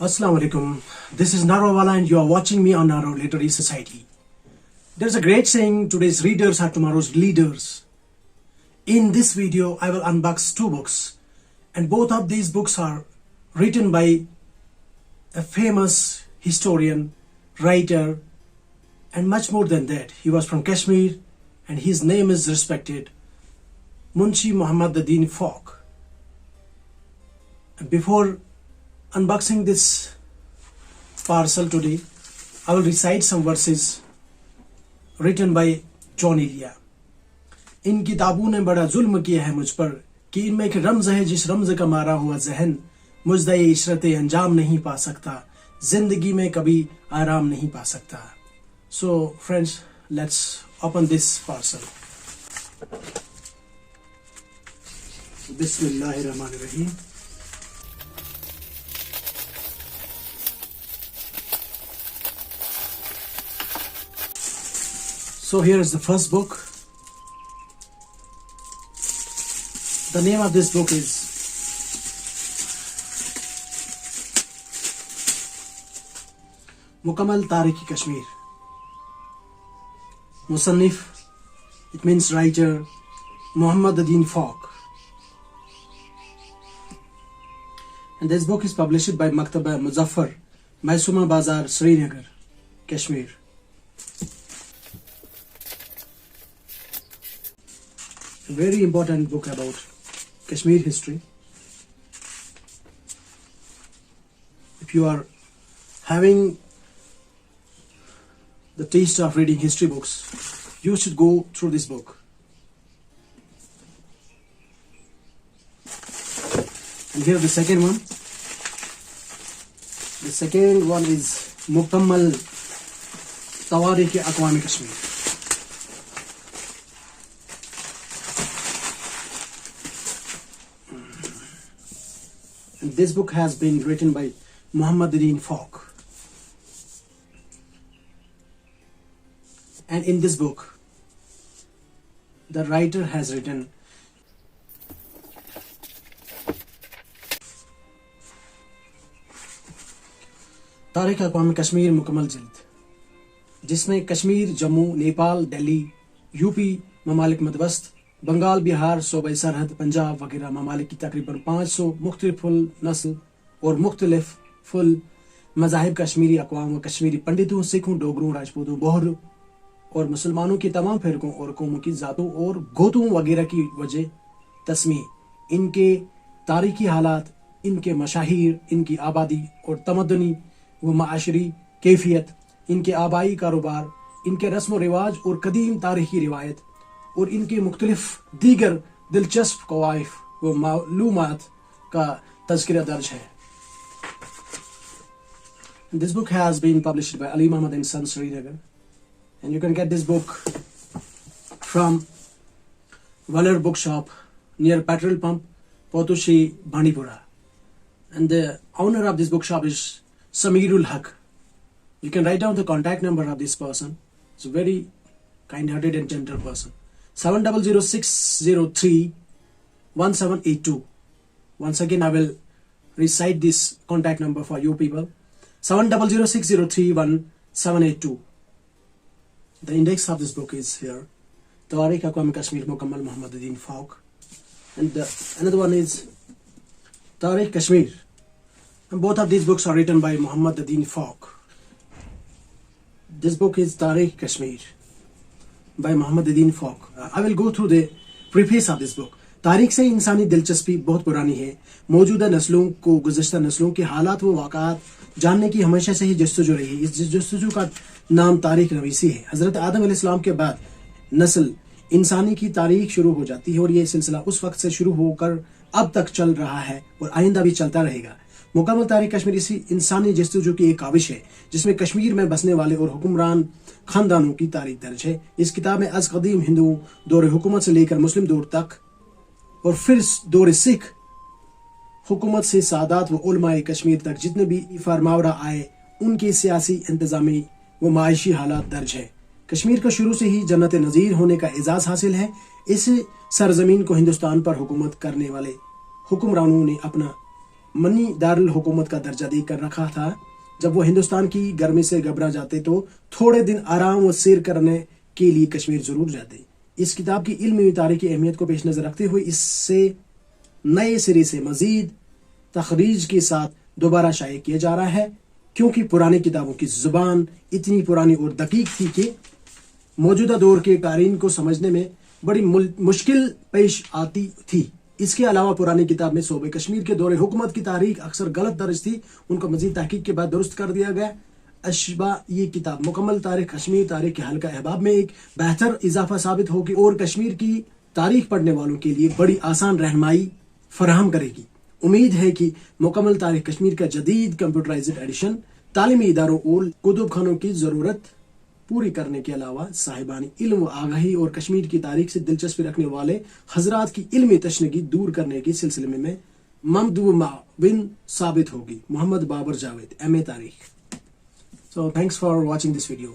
Assalamu alaikum. This is Narwala and you are watching me on Narrow Literary Society. There's a great saying, today's readers are tomorrow's leaders. In this video, I will unbox two books, and both of these books are written by a famous historian, writer, and much more than that. He was from Kashmir and his name is respected, Munshi Fauq. And before unboxing this parcel today, I will recite some verses written by John Elia. इन किताबों ने बड़ा जुल्म किया है मुझ पर कि इनमें एक रमज है जिस रमज का मारा हुआ जहन मुजदाए इशरते अंजाम नहीं पा सकता, जिंदगी में कभी आराम नहीं पा सकता. So friends, let's open this parcel. Bismillahirrahmanirrahim. So here is the first book. The name of this book is Mukammal Tareekh Kashmir. Musannif, it means writer, Fauq. And this book is published by Maktaba Muzaffar, Maisuma Bazar, Srinagar, Kashmir. A very important book about Kashmir history. If you are having the taste of reading history books, you should go through this book. And here the second one. The second one is Mukammal Tareekh Aqwam Kashmir. And this book has been written by Fauq. And in this book, the writer has written तारीख अक़वाम कश्मीर मुकम्मल जिल्द, जिसमें Kashmir, Jammu, Nepal, Delhi, UP, ममालिक मध्यवस्त, बंगाल, बिहार, सूबाई सरहद, पंजाब वगैरह ममालिक की तकरीबन 500 मुख्तलिफुल नस्ल और मुख्तलिफुल मज़ाहिब कश्मीरी अक़वाम व कश्मीरी पंडितों, सिखों, डोगरों, राजपूतों, बोहरों और मुसलमानों की तमाम फ़िरकों और कौमों की ज़ातों और गोतों वगैरह की वजह तस्मी, इनके तारीख़ी हालात, इनके मशाहिर, इनकी आबादी और तमद्दुनी व माशरी कैफियत, इनके आबाई कारोबार, इनके रस्म व रिवाज और कदीम तारीख़ी रिवायत और इनके मुख्तलिफ दीगर दिलचस्प कवाइफ व मालूमात का तज़किरा दर्ज है. This book has been published by Ali Muhammad and Sons, Srinagar, and you can get this book from Waller Bookshop near Petrol Pump, Potushi, Bandipora. And the owner of this bookshop is Samirul Haq. You can write down the contact number of this person. It's a very kind-hearted and gentle person. 7006031782. Once again, I will recite this contact number for you people. 7006031782. The index of this book is here. Tareekh Aqwam Kashmir Mukammal Fauq. And another one is Tareekh Kashmir. And both of these books are written by Fauq. This book is Tareekh Kashmir by Fauq. I will go through the preface of this book. तारीख से इंसानी दिलचस्पी बहुत पुरानी है. मौजूदा नस्लों को गुज़श्ता नस्लों के हालात व वाक़ात जानने की हमेशा से ही जस्तजू रही है. इस जस्तजू का नाम तारीख नवीसी है. हज़रत आदम अलैहिस्सलाम के बाद नस्ल इंसानी की तारीख शुरू हो जाती है और ये सिलसिला उस वक्त से शुरू होकर अब तक चल रहा है और आइंदा भी चलता रहेगा. मुकम्मल तारीख कश्मीर इसी इंसानी जस्तजू की एक काविश है जिसमें कश्मीर में बसने वाले और हुक्मरान खानदानों की तारीख दर्ज है. इस किताब में अज कदीम हिंदुओं दौर हुकूमत से लेकर मुस्लिम दौर तक और फिर दौर सिख हुकूमत से सादात व उलमाए कश्मीर तक जितने भी फरमावरा आए उनकी सियासी, इंतजामी व मायशी हालात दर्ज है. कश्मीर का शुरू से ही जन्नत नज़ीर होने का एजाज़ हासिल है. इस सरजमीन को हिंदुस्तान पर हुकूमत करने वाले हुक्मरानों ने अपना मनी दारुल हुकूमत का दर्जा देकर रखा था। जब वो हिंदुस्तान की गर्मी से घबरा जाते तो थोड़े दिन आराम व सैर करने के लिए कश्मीर जरूर जाते। इस किताब की इल्मी तारीख की अहमियत को पेश नजर रखते हुए इससे नए सिरे से मजीद तखरीज के साथ दोबारा शाये किया जा रहा है, क्योंकि पुरानी किताबों की जुबान इतनी पुरानी और दकीक थी कि मौजूदा दौर के कारीन को समझने में बड़ी मुश्किल पेश आती थी। इसके अलावा पुरानी किताब में सूबे कश्मीर के दौरे हुकूमत की तारीख अक्सर गलत दर्ज थी, उनको मजीद तहकीक के बाद दुरुस्त कर दिया गया। अशबा ये किताब मुकम्मल तारीख कश्मीर तारीख के हल्का अहबाब में एक बेहतर इजाफा साबित होगी और कश्मीर की तारीख पढ़ने वालों के लिए बड़ी आसान रहनुमाई फराहम करेगी। उम्मीद है कि मुकम्मल तारीख कश्मीर का जदीद कंप्यूटराइज्ड एडिशन तालीमी इदारों और कुतुब खानों की जरूरत पूरी करने के अलावा साहिबानी इल्म व आगाही और कश्मीर की तारीख से दिलचस्पी रखने वाले हजरात की इल्मी तशनगी दूर करने के सिलसिले में ममदू माविन साबित होगी। मोहम्मद बाबर जावेद, MA तारीख। So thanks for watching this video.